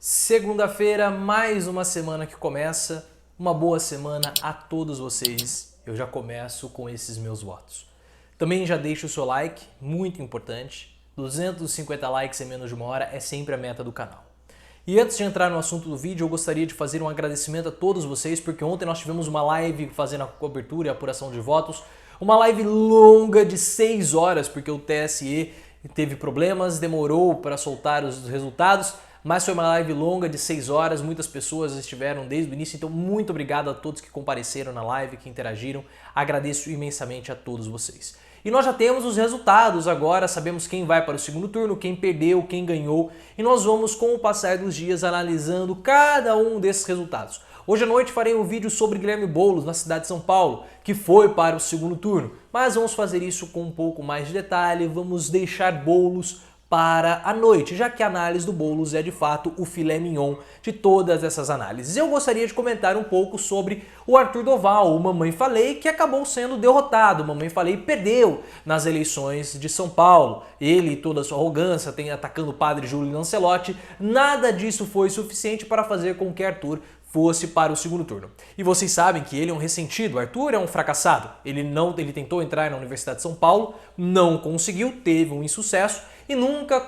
Segunda-feira, mais uma semana que começa. Uma boa semana a todos vocês. Eu já começo com esses meus votos. Também já deixa o seu like, muito importante. 250 likes em menos de uma hora é sempre a meta do canal. E antes de entrar no assunto do vídeo, eu gostaria de fazer um agradecimento a todos vocês, porque ontem nós tivemos uma live fazendo a cobertura e a apuração de votos. Uma live longa de 6 horas, porque o TSE teve problemas, demorou para soltar os resultados. Mas foi uma live longa de 6 horas, muitas pessoas estiveram desde o início, então muito obrigado a todos que compareceram na live, que interagiram, agradeço imensamente a todos vocês. E nós já temos os resultados agora, sabemos quem vai para o segundo turno, quem perdeu, quem ganhou, e nós vamos com o passar dos dias analisando cada um desses resultados. Hoje à noite farei um vídeo sobre Guilherme Boulos na cidade de São Paulo, que foi para o segundo turno, mas vamos fazer isso com um pouco mais de detalhe, vamos deixar Boulos para a noite, já que a análise do Boulos é de fato o filé mignon de todas essas análises. Eu gostaria de comentar um pouco sobre o Arthur Doval, o Mamãe Falei, que acabou sendo derrotado. O Mamãe Falei perdeu nas eleições de São Paulo. Ele e toda a sua arrogância, tem atacando o padre Júlio Lancelotti, nada disso foi suficiente para fazer com que Arthur fosse para o segundo turno. E vocês sabem que ele é um ressentido, Arthur é um fracassado. Ele tentou entrar na Universidade de São Paulo, não conseguiu, teve um insucesso e nunca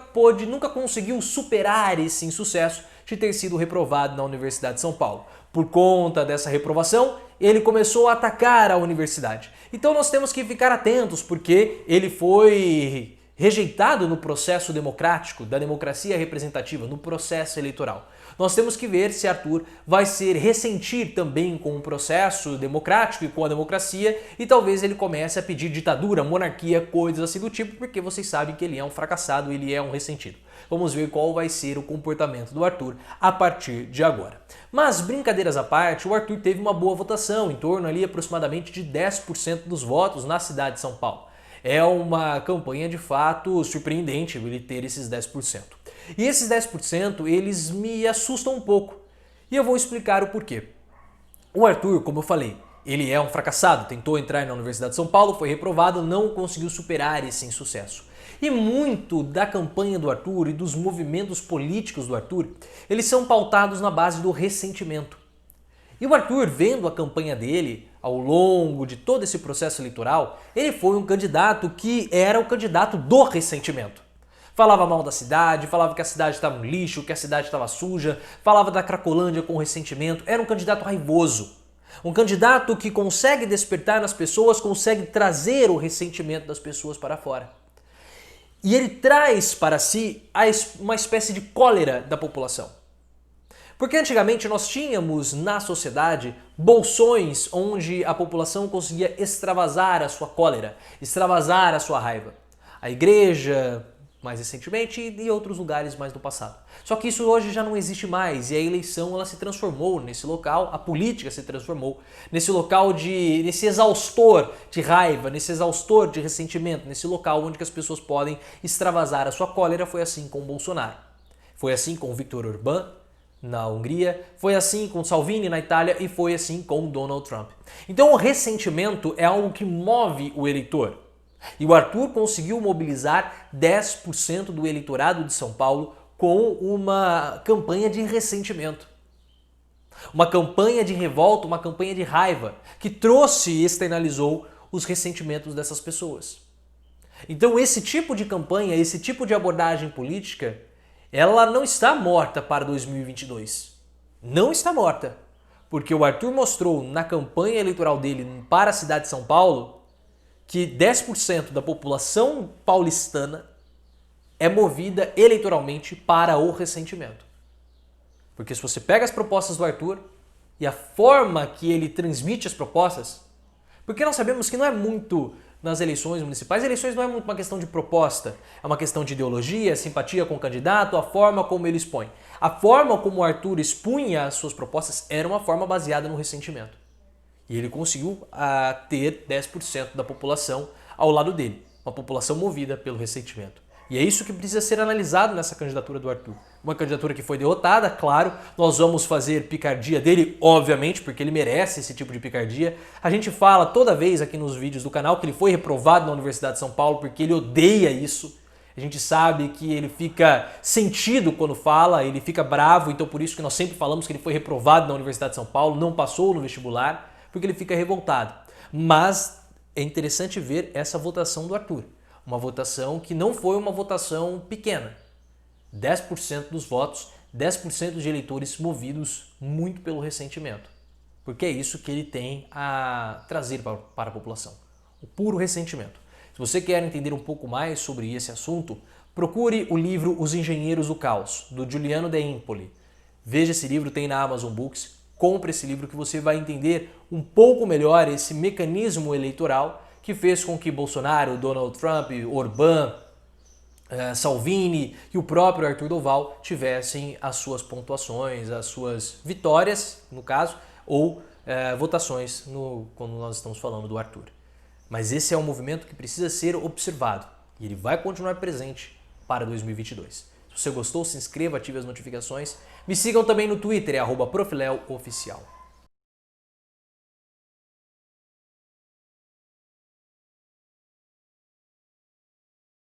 conseguiu superar esse insucesso de ter sido reprovado na Universidade de São Paulo. Por conta dessa reprovação, ele começou a atacar a universidade. Então nós temos que ficar atentos, porque ele foi rejeitado no processo democrático, da democracia representativa, no processo eleitoral. Nós temos que ver se Arthur vai ressentir também com o processo democrático e com a democracia, e talvez ele comece a pedir ditadura, monarquia, coisas assim do tipo, porque vocês sabem que ele é um fracassado, ele é um ressentido. Vamos ver qual vai ser o comportamento do Arthur a partir de agora. Mas, brincadeiras à parte, o Arthur teve uma boa votação, em torno ali aproximadamente de 10% dos votos na cidade de São Paulo. É uma campanha de fato surpreendente ele ter esses 10%. E esses 10% eles me assustam um pouco. E eu vou explicar o porquê. O Arthur, como eu falei, ele é um fracassado, tentou entrar na Universidade de São Paulo, foi reprovado, não conseguiu superar esse insucesso. E muito da campanha do Arthur e dos movimentos políticos do Arthur, eles são pautados na base do ressentimento. E o Arthur, vendo a campanha dele ao longo de todo esse processo eleitoral, ele foi um candidato que era o candidato do ressentimento. Falava mal da cidade, falava que a cidade estava um lixo, que a cidade estava suja, falava da Cracolândia com ressentimento, era um candidato raivoso. Um candidato que consegue despertar nas pessoas, consegue trazer o ressentimento das pessoas para fora. E ele traz para si uma espécie de cólera da população. Porque antigamente nós tínhamos na sociedade bolsões onde a população conseguia extravasar a sua cólera, extravasar a sua raiva. A igreja, mais recentemente, e outros lugares mais do passado. Só que isso hoje já não existe mais e a eleição ela se transformou nesse local, a política se transformou nesse local nesse exaustor de raiva, nesse exaustor de ressentimento, nesse local onde as pessoas podem extravasar a sua cólera. Foi assim com o Bolsonaro, foi assim com o Viktor Orbán na Hungria, foi assim com Salvini na Itália e foi assim com Donald Trump. Então o ressentimento é algo que move o eleitor. E o Arthur conseguiu mobilizar 10% do eleitorado de São Paulo com uma campanha de ressentimento. Uma campanha de revolta, uma campanha de raiva, que trouxe e externalizou os ressentimentos dessas pessoas. Então esse tipo de campanha, esse tipo de abordagem política, ela não está morta para 2022. Não está morta. Porque o Arthur mostrou na campanha eleitoral dele para a cidade de São Paulo que 10% da população paulistana é movida eleitoralmente para o ressentimento. Porque se você pega as propostas do Arthur e a forma que ele transmite as propostas, porque nós sabemos que não é muito nas eleições municipais, eleições não é muito uma questão de proposta, é uma questão de ideologia, simpatia com o candidato, a forma como ele expõe. A forma como o Arthur expunha as suas propostas era uma forma baseada no ressentimento. E ele conseguiu ter 10% da população ao lado dele, uma população movida pelo ressentimento. E é isso que precisa ser analisado nessa candidatura do Arthur. Uma candidatura que foi derrotada, claro, nós vamos fazer picardia dele, obviamente, porque ele merece esse tipo de picardia. A gente fala toda vez aqui nos vídeos do canal que ele foi reprovado na Universidade de São Paulo porque ele odeia isso. A gente sabe que ele fica sentido quando fala, ele fica bravo, então por isso que nós sempre falamos que ele foi reprovado na Universidade de São Paulo, não passou no vestibular, porque ele fica revoltado. Mas é interessante ver essa votação do Arthur. Uma votação que não foi uma votação pequena. 10% dos votos, 10% de eleitores movidos muito pelo ressentimento. Porque é isso que ele tem a trazer para a população. O puro ressentimento. Se você quer entender um pouco mais sobre esse assunto, procure o livro Os Engenheiros do Caos, do Giuliano De Empoli. Veja esse livro, tem na Amazon Books. Compre esse livro que você vai entender um pouco melhor esse mecanismo eleitoral que fez com que Bolsonaro, Donald Trump, Orbán, Salvini e o próprio Arthur Doval tivessem as suas pontuações, as suas vitórias, no caso, ou votações quando nós estamos falando do Arthur. Mas esse é um movimento que precisa ser observado e ele vai continuar presente para 2022. Se você gostou, se inscreva, ative as notificações. Me sigam também no Twitter, @profileoficial.